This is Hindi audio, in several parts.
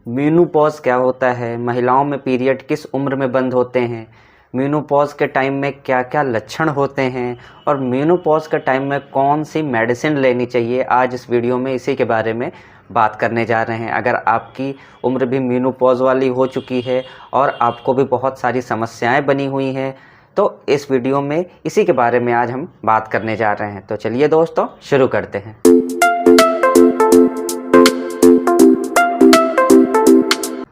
मेनोपॉज़ क्या होता है, महिलाओं में पीरियड किस उम्र में बंद होते हैं, मेनोपॉज़ के टाइम में क्या क्या लक्षण होते हैं और मेनोपॉज़ के टाइम में कौन सी मेडिसिन लेनी चाहिए, आज इस वीडियो में इसी के बारे में बात करने जा रहे हैं। अगर आपकी उम्र भी मेनोपॉज़ वाली हो चुकी है और आपको भी बहुत सारी समस्याएं बनी हुई हैं तो इस वीडियो में इसी के बारे में आज हम बात करने जा रहे हैं। तो चलिए दोस्तों शुरू करते हैं।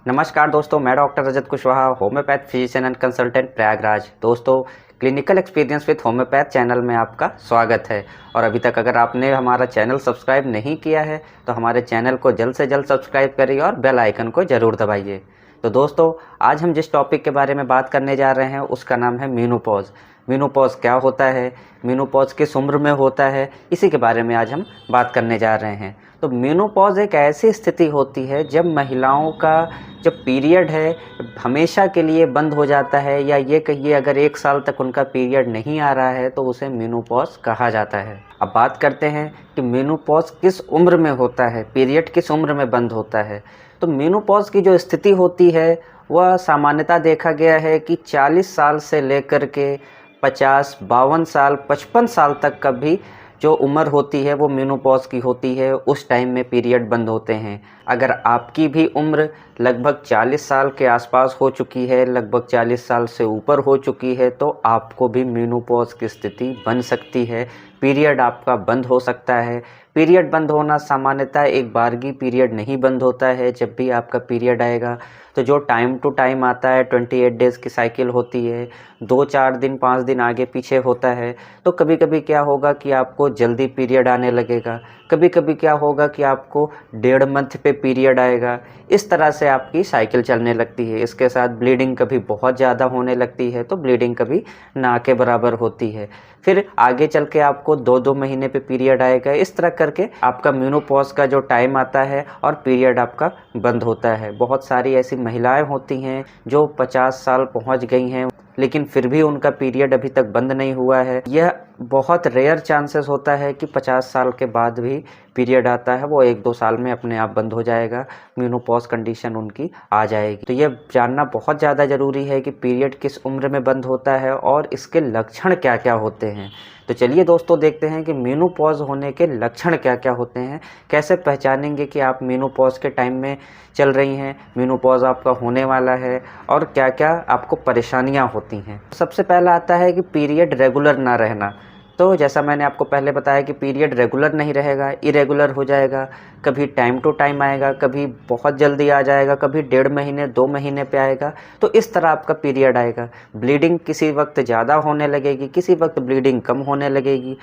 नमस्कार दोस्तों, मैं doctor Rajat Kushwaha, homeopath physician and consultant Prayagraj. दोस्तों, clinical experience with homeopath channel में आपका स्वागत है। और अभी तक अगर आपने हमारा चैनल सब्सक्राइब नहीं किया है तो हमारे चैनल को जल्द से जल्द सब्सक्राइब करिए और बेल आइकन को ज़रूर दबाइए। तो दोस्तों, आज हम जिस टॉपिक के बारे में बात करने जा रहे हैं उसका नाम है मेनोपॉज़। मेनोपॉज़ क्या होता है, मेनोपॉज़ किस उम्र में होता है, इसी के बारे में आज हम बात करने जा रहे हैं। तो मेनोपॉज़ एक ऐसी स्थिति होती है जब महिलाओं का जो पीरियड है हमेशा के लिए बंद हो जाता है, या ये कहिए अगर 1 साल तक उनका पीरियड नहीं आ रहा है तो उसे मेनोपॉज़ कहा जाता है। अब बात करते हैं कि मेनोपॉज़ किस उम्र में होता है, पीरियड किस उम्र में बंद होता है। तो मेनोपॉज़ की जो स्थिति होती है वह सामान्यतः देखा गया है कि 40 साल से लेकर के 50, 52 साल, 55 साल तक का भी जो उम्र होती है वो मेनोपॉज़ की होती है, उस टाइम में पीरियड बंद होते हैं। अगर आपकी भी उम्र लगभग 40 साल के आसपास हो चुकी है, लगभग 40 साल से ऊपर हो चुकी है, तो आपको भी मेनोपॉज़ की स्थिति बन सकती है, पीरियड आपका बंद हो सकता है। पीरियड बंद होना सामान्यतः एक बारगी पीरियड नहीं बंद होता है। जब भी आपका पीरियड आएगा तो जो टाइम टू टाइम आता है, 28 डेज़ की साइकिल होती है, 2-4 दिन 5 दिन आगे पीछे होता है। तो कभी कभी क्या होगा कि आपको जल्दी पीरियड आने लगेगा, कभी कभी क्या होगा कि आपको 1.5 मंथ पे पीरियड आएगा। इस तरह से आपकी साइकिल चलने लगती है। इसके साथ ब्लीडिंग कभी बहुत ज़्यादा होने लगती है तो ब्लीडिंग कभी ना के बराबर होती है। फिर आगे चल के आपको 2-2 महीने पे पीरियड आएगा। इस तरह करके आपका मेनोपॉज़ का जो टाइम आता है और पीरियड आपका बंद होता है। बहुत सारी ऐसी महिलाएं होती हैं जो 50 साल पहुंच गई हैं लेकिन फिर भी उनका पीरियड अभी तक बंद नहीं हुआ है। यह बहुत रेयर चांसेस होता है कि 50 साल के बाद भी पीरियड आता है, वो 1-2 साल में अपने आप बंद हो जाएगा, मेनोपॉज़ कंडीशन उनकी आ जाएगी। तो यह जानना बहुत ज़्यादा ज़रूरी है कि पीरियड किस उम्र में बंद होता है और इसके लक्षण क्या क्या होते हैं। तो चलिए दोस्तों देखते हैं कि मेनोपॉज़ होने के लक्षण क्या क्या होते हैं, कैसे पहचानेंगे कि आप मेनोपॉज़ के टाइम में चल रही हैं, मेनोपॉज़ आपका होने वाला है और क्या क्या आपको परेशानियां होती हैं। सबसे पहला आता है कि पीरियड रेगुलर ना रहना। तो जैसा मैंने आपको पहले बताया कि पीरियड रेगुलर नहीं रहेगा, इरेगुलर हो जाएगा, कभी टाइम टू टाइम आएगा, कभी बहुत जल्दी आ जाएगा, कभी 1.5 महीने 2 महीने पे आएगा। तो इस तरह आपका पीरियड आएगा। ब्लीडिंग किसी वक्त ज़्यादा होने लगेगी, किसी वक्त ब्लीडिंग कम होने लगेगी,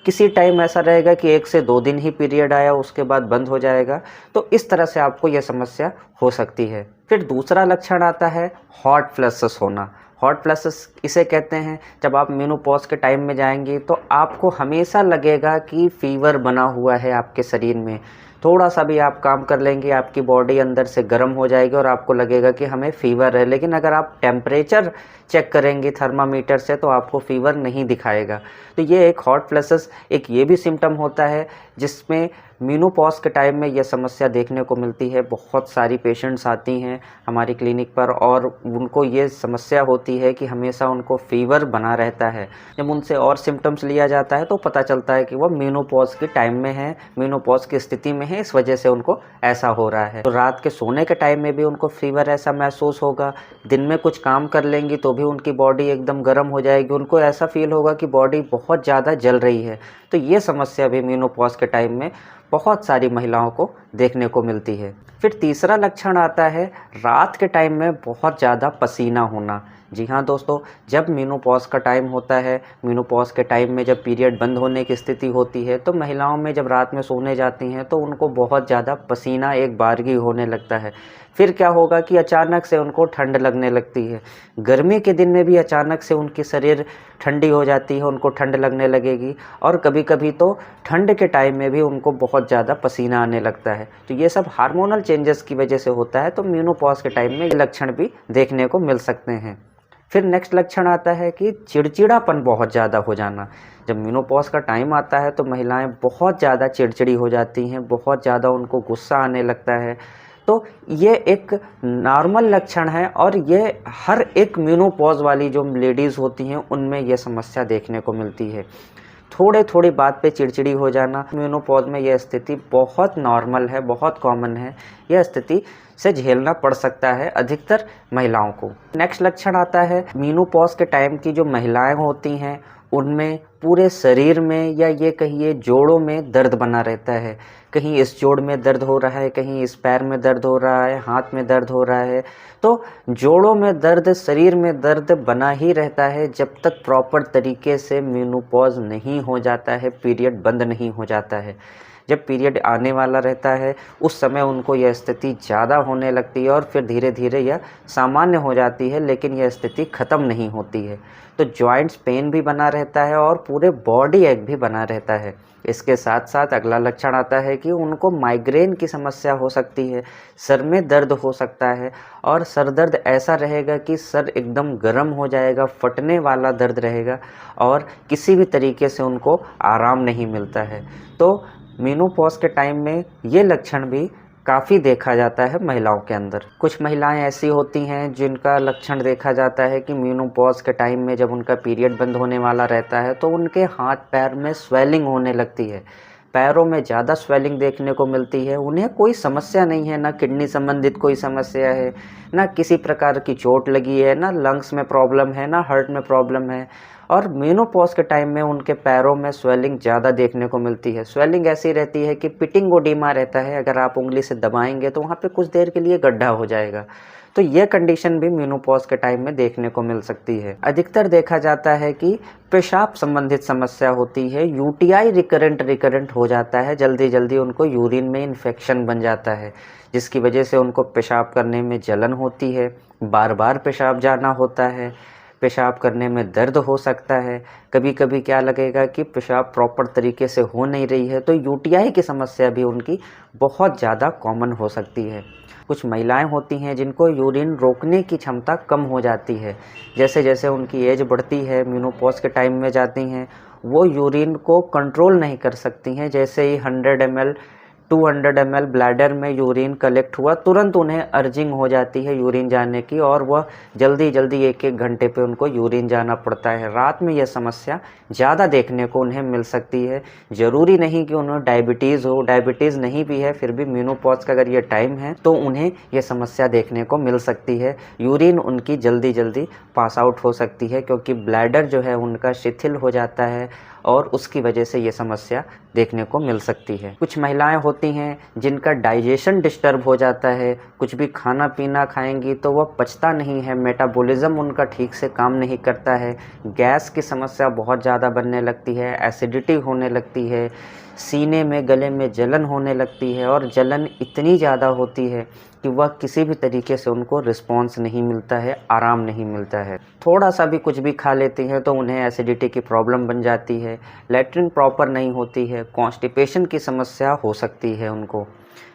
किसी टाइम ऐसा रहेगा कि 1 से 2 दिन ही पीरियड आया उसके बाद बंद हो जाएगा। तो इस तरह से आपको यह समस्या हो सकती है। फिर दूसरा लक्षण आता है हॉट फ्लैशेस होना। हॉट फ्लैशेस इसे कहते हैं, जब आप मेनोपॉज़ के टाइम में जाएंगे तो आपको हमेशा लगेगा कि फीवर बना हुआ है आपके शरीर में। थोड़ा सा भी आप काम कर लेंगे आपकी बॉडी अंदर से गर्म हो जाएगी और आपको लगेगा कि हमें फ़ीवर है, लेकिन अगर आप टेम्परेचर चेक करेंगे थर्मामीटर से तो आपको फ़ीवर नहीं दिखाएगा। तो ये एक हॉट फ्लैशेस एक ये भी सिम्टम होता है जिसमें मेनोपॉज़ के टाइम में यह समस्या देखने को मिलती है। बहुत सारी पेशेंट्स आती हैं हमारी क्लिनिक पर और उनको ये समस्या होती है कि हमेशा उनको फ़ीवर बना रहता है। जब उनसे और सिम्टम्स लिया जाता है तो पता चलता है कि वो मेनोपॉज़ के टाइम में है, मेनोपॉज़ की स्थिति में है, इस वजह से उनको ऐसा हो रहा है। तो रात के सोने के टाइम में भी उनको फ़ीवर ऐसा महसूस होगा, दिन में कुछ काम कर लेंगी तो भी उनकी बॉडी एकदम गर्म हो जाएगी, उनको ऐसा फील होगा कि बॉडी बहुत ज़्यादा जल रही है। तो ये समस्या भी मेनोपॉज़ के टाइम में बहुत सारी महिलाओं को देखने को मिलती है। फिर तीसरा लक्षण आता है रात के टाइम में बहुत ज़्यादा पसीना होना। जी हाँ दोस्तों, जब मेनोपॉज़ का टाइम होता है, मेनोपॉज़ के टाइम में जब पीरियड बंद होने की स्थिति होती है तो महिलाओं में जब रात में सोने जाती हैं तो उनको बहुत ज़्यादा पसीना एक बारगी होने लगता है। फिर क्या होगा कि अचानक से उनको ठंड लगने लगती है। गर्मी के दिन में भी अचानक से उनकी शरीर ठंडी हो जाती है, उनको ठंड लगने लगेगी और कभी कभी तो ठंड के टाइम में भी उनको बहुत ज़्यादा पसीना आने लगता है। तो ये सब हार्मोनल चेंजेस की वजह से होता है। तो मेनोपॉज़ के टाइम में ये लक्षण भी देखने को मिल सकते हैं। फिर नेक्स्ट लक्षण आता है कि चिड़चिड़ापन बहुत ज़्यादा हो जाना। जब मेनोपॉज़ का टाइम आता है तो महिलाएं बहुत ज़्यादा चिड़चिड़ी हो जाती हैं, बहुत ज़्यादा उनको गुस्सा आने लगता है। तो ये एक नॉर्मल लक्षण है और ये हर एक मेनोपॉज वाली जो लेडीज़ होती हैं उनमें ये समस्या देखने को मिलती है। थोड़े थोड़ी बात पे चिड़चिड़ी हो जाना, मेनोपॉज में यह स्थिति बहुत नॉर्मल है, बहुत कॉमन है। यह स्थिति से झेलना पड़ सकता है अधिकतर महिलाओं को। नेक्स्ट लक्षण आता है मेनोपॉज के टाइम की जो महिलाएं होती हैं उनमें पूरे शरीर में या ये कहिए जोड़ों में दर्द बना रहता है। कहीं इस जोड़ में दर्द हो रहा है, कहीं इस पैर में दर्द हो रहा है, हाथ में दर्द हो रहा है। तो जोड़ों में दर्द, शरीर में दर्द बना ही रहता है जब तक प्रॉपर तरीके से मेनोपॉज नहीं हो जाता है, पीरियड बंद नहीं हो जाता है। जब पीरियड आने वाला रहता है उस समय उनको यह स्थिति ज़्यादा होने लगती है और फिर धीरे धीरे यह सामान्य हो जाती है, लेकिन यह स्थिति ख़त्म नहीं होती है। तो जॉइंट्स पेन भी बना रहता है और पूरे बॉडी एक भी बना रहता है। इसके साथ साथ अगला लक्षण आता है कि उनको माइग्रेन की समस्या हो सकती है, सर में दर्द हो सकता है और सर दर्द ऐसा रहेगा कि सर एकदम गर्म हो जाएगा, फटने वाला दर्द रहेगा और किसी भी तरीके से उनको आराम नहीं मिलता है। तो मेनोपॉज के टाइम में ये लक्षण भी काफ़ी देखा जाता है महिलाओं के अंदर। कुछ महिलाएं ऐसी होती हैं जिनका लक्षण देखा जाता है कि मेनोपॉज के टाइम में जब उनका पीरियड बंद होने वाला रहता है तो उनके हाथ पैर में स्वेलिंग होने लगती है, पैरों में ज़्यादा स्वेलिंग देखने को मिलती है। उन्हें कोई समस्या नहीं है, ना किडनी संबंधित कोई समस्या है, ना किसी प्रकार की चोट लगी है, ना लंग्स में प्रॉब्लम है, ना हार्ट में प्रॉब्लम है। और मेनोपॉज के टाइम में उनके पैरों में स्वेलिंग ज़्यादा देखने को मिलती है। स्वेलिंग ऐसी रहती है कि पिटिंग ओडिमा रहता है, अगर आप उंगली से दबाएंगे तो वहाँ पे कुछ देर के लिए गड्ढा हो जाएगा। तो यह कंडीशन भी मेनोपॉज के टाइम में देखने को मिल सकती है। अधिकतर देखा जाता है कि पेशाब संबंधित समस्या होती है, यूटीआई रिकरेंट हो जाता है, जल्दी जल्दी उनको यूरिन में इन्फेक्शन बन जाता है जिसकी वजह से उनको पेशाब करने में जलन होती है, बार बार पेशाब जाना होता है, पेशाब करने में दर्द हो सकता है। कभी कभी क्या लगेगा कि पेशाब प्रॉपर तरीके से हो नहीं रही है, तो यूटीआई की समस्या भी उनकी बहुत ज़्यादा कॉमन हो सकती है। कुछ महिलाएं होती हैं जिनको यूरिन रोकने की क्षमता कम हो जाती है। जैसे जैसे उनकी एज बढ़ती है, मेनोपॉज के टाइम में जाती हैं, वो यूरिन को कंट्रोल नहीं कर सकती हैं। जैसे ही 100 ml 200 ml ब्लैडर में यूरिन कलेक्ट हुआ, तुरंत उन्हें अर्जिंग हो जाती है यूरिन जाने की और वह जल्दी जल्दी एक एक घंटे पे उनको यूरिन जाना पड़ता है। रात में यह समस्या ज़्यादा देखने को उन्हें मिल सकती है। ज़रूरी नहीं कि उन्हें डायबिटीज़ हो, डायबिटीज़ नहीं भी है फिर भी मेनोपॉज का अगर ये टाइम है तो उन्हें यह समस्या देखने को मिल सकती है। यूरिन उनकी जल्दी जल्दी पास आउट हो सकती है क्योंकि ब्लैडर जो है उनका शिथिल हो जाता है और उसकी वजह से ये समस्या देखने को मिल सकती है। कुछ महिलाएं होती हैं जिनका डाइजेशन डिस्टर्ब हो जाता है, कुछ भी खाना पीना खाएंगी तो वह पचता नहीं है, मेटाबॉलिज्म उनका ठीक से काम नहीं करता है, गैस की समस्या बहुत ज़्यादा बनने लगती है, एसिडिटी होने लगती है, सीने में गले में जलन होने लगती है और जलन इतनी ज़्यादा होती है कि वह किसी भी तरीके से उनको रिस्पॉन्स नहीं मिलता है, आराम नहीं मिलता है। थोड़ा सा भी कुछ भी खा लेती हैं तो उन्हें एसिडिटी की प्रॉब्लम बन जाती है, लैट्रिन प्रॉपर नहीं होती है, कॉन्स्टिपेशन की समस्या हो सकती है उनको।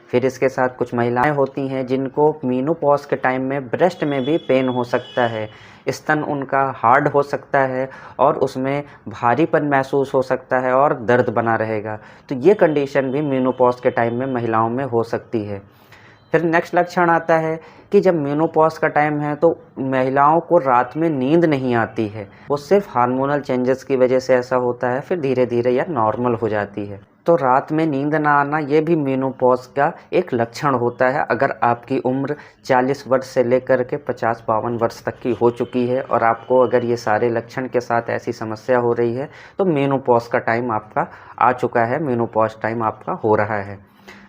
फिर इसके साथ कुछ महिलाएं होती हैं जिनको मेनोपॉज के टाइम में ब्रेस्ट में भी पेन हो सकता है, स्तन उनका हार्ड हो सकता है और उसमें भारीपन महसूस हो सकता है और दर्द बना रहेगा। तो ये कंडीशन भी मेनोपॉज के टाइम में महिलाओं में हो सकती है। फिर नेक्स्ट लक्षण आता है कि जब मेनोपॉज का टाइम है तो महिलाओं को रात में नींद नहीं आती है, वो सिर्फ हार्मोनल चेंजेस की वजह से ऐसा होता है, फिर धीरे धीरे यह नॉर्मल हो जाती है। तो रात में नींद ना आना ये भी मेनोपॉज का एक लक्षण होता है। अगर आपकी उम्र 40 वर्ष से लेकर के 50-52 वर्ष तक की हो चुकी है और आपको अगर ये सारे लक्षण के साथ ऐसी समस्या हो रही है तो मेनोपॉज का टाइम आपका आ चुका है, मेनोपॉज टाइम आपका हो रहा है।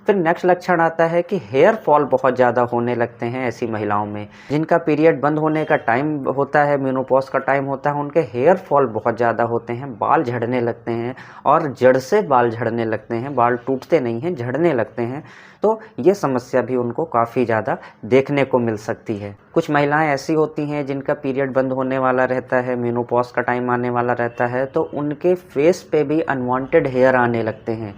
फिर नेक्स्ट लक्षण आता है कि हेयर फॉल बहुत ज़्यादा होने लगते हैं ऐसी महिलाओं में जिनका पीरियड बंद होने का टाइम होता है, मेनोपॉज का टाइम होता है, उनके हेयर फॉल बहुत ज़्यादा होते हैं, बाल झड़ने लगते हैं और जड़ से बाल झड़ने लगते हैं, बाल टूटते नहीं हैं, झड़ने लगते हैं। तो ये समस्या भी उनको काफ़ी ज़्यादा देखने को मिल सकती है। कुछ महिलाएं ऐसी होती हैं जिनका पीरियड बंद होने वाला रहता है, मेनोपॉज का टाइम आने वाला रहता है, तो उनके फेस पे भी अनवांटेड हेयर आने लगते हैं।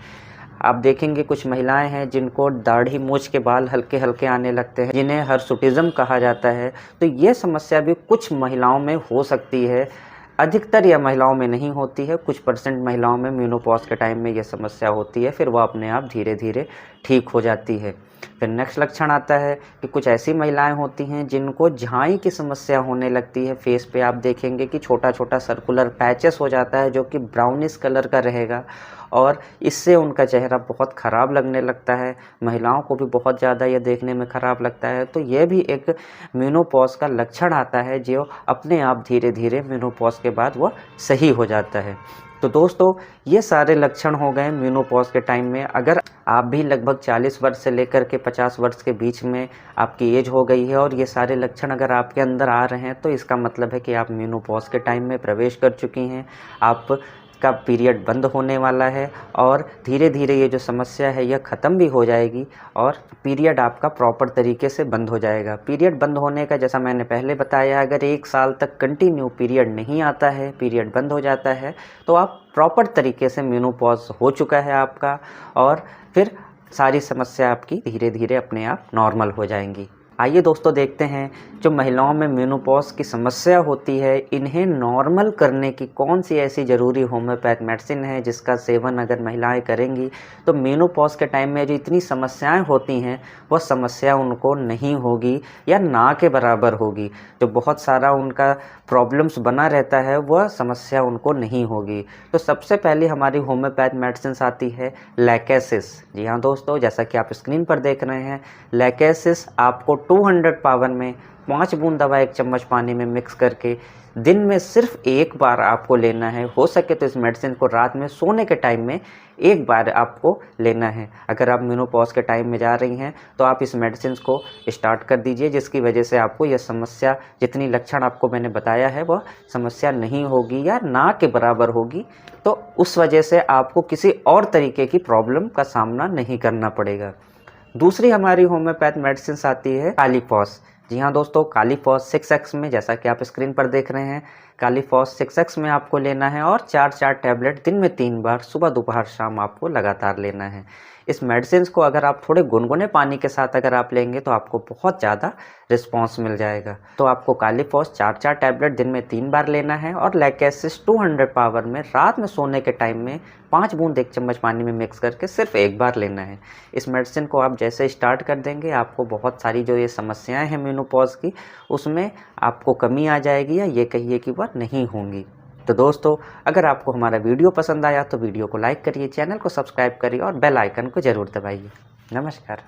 आप देखेंगे कुछ महिलाएं हैं जिनको दाढ़ी मूछ के बाल हल्के हल्के आने लगते हैं, जिन्हें हर्सुटिज्म कहा जाता है। तो ये समस्या भी कुछ महिलाओं में हो सकती है, अधिकतर यह महिलाओं में नहीं होती है, कुछ % महिलाओं में मेनोपॉज के टाइम में यह समस्या होती है, फिर वह अपने आप धीरे धीरे ठीक हो जाती है। फिर नेक्स्ट लक्षण आता है कि कुछ ऐसी महिलाएं होती हैं जिनको झाई की समस्या होने लगती है। फेस पे आप देखेंगे कि छोटा छोटा सर्कुलर पैचेस हो जाता है जो कि ब्राउनिश कलर का रहेगा और इससे उनका चेहरा बहुत ख़राब लगने लगता है। महिलाओं को भी बहुत ज़्यादा ये देखने में ख़राब लगता है। तो ये भी एक मेनोपॉज का लक्षण आता है जो अपने आप धीरे धीरे मेनोपॉज के बाद वह सही हो जाता है। तो दोस्तों ये सारे लक्षण हो गए मेनोपॉज के टाइम में। अगर आप भी लगभग 40 वर्ष से लेकर के 50 वर्ष के बीच में आपकी एज हो गई है और ये सारे लक्षण अगर आपके अंदर आ रहे हैं तो इसका मतलब है कि आप मेनोपॉज के टाइम में प्रवेश कर चुकी हैं। आपका पीरियड बंद होने वाला है और धीरे धीरे ये जो समस्या है यह ख़त्म भी हो जाएगी और पीरियड आपका प्रॉपर तरीके से बंद हो जाएगा। पीरियड बंद होने का जैसा मैंने पहले बताया, अगर 1 साल तक कंटिन्यू पीरियड नहीं आता है, पीरियड बंद हो जाता है, तो आप प्रॉपर तरीके से मेनोपॉज हो चुका है आपका और फिर सारी समस्या आपकी धीरे धीरे अपने आप नॉर्मल हो जाएंगी। आइए दोस्तों देखते हैं जो महिलाओं में मेनोपॉज की समस्या होती है इन्हें नॉर्मल करने की कौन सी ऐसी ज़रूरी होम्योपैथ मेडिसिन है जिसका सेवन अगर महिलाएं करेंगी तो मेनोपॉज के टाइम में जो इतनी समस्याएं होती हैं वह समस्या उनको नहीं होगी या ना के बराबर होगी। जो बहुत सारा उनका प्रॉब्लम्स बना रहता है वह समस्या उनको नहीं होगी। तो सबसे पहले हमारी होम्योपैथ मेडिसिन आती है लैकेसिस। जी हाँ दोस्तों, जैसा कि आप स्क्रीन पर देख रहे हैं, लैकेसिस आपको 200 पावर में 5 बूंद दवा 1 चम्मच पानी में मिक्स करके दिन में सिर्फ 1 बार आपको लेना है। हो सके तो इस मेडिसिन को रात में सोने के टाइम में 1 बार आपको लेना है। अगर आप मेनोपॉज के टाइम में जा रही हैं तो आप इस मेडिसिन को स्टार्ट कर दीजिए, जिसकी वजह से आपको यह समस्या जितनी लक्षण आपको मैंने बताया है वह समस्या नहीं होगी या ना के बराबर होगी। तो उस वजह से आपको किसी और तरीके की प्रॉब्लम का सामना नहीं करना पड़ेगा। दूसरी हमारी होम्योपैथ मेडिसिन आती है कालीफॉस। जी हाँ दोस्तों, कालीफॉस 6x में, जैसा कि आप स्क्रीन पर देख रहे हैं, कालीफॉस 6x में आपको लेना है और 4 टैबलेट दिन में 3 बार सुबह दोपहर शाम आपको लगातार लेना है। इस मेडिसिन को अगर आप थोड़े गुनगुने पानी के साथ अगर आप लेंगे तो आपको बहुत ज़्यादा रिस्पांस मिल जाएगा। तो आपको कालीफॉस 4 टैबलेट दिन में 3 बार लेना है और लैकेसिस 200 पावर में रात में सोने के टाइम में 5 बूंद 1 चम्मच पानी में मिक्स करके सिर्फ 1 बार लेना है। इस मेडिसिन को आप जैसे स्टार्ट कर देंगे आपको बहुत सारी जो ये समस्याएं हैं मेनोपॉज की उसमें आपको कमी आ जाएगी या ये कहिए कि वह नहीं होंगी। तो दोस्तों अगर आपको हमारा वीडियो पसंद आया तो वीडियो को लाइक करिए, चैनल को सब्सक्राइब करिए और बेल आइकन को ज़रूर दबाइए। नमस्कार।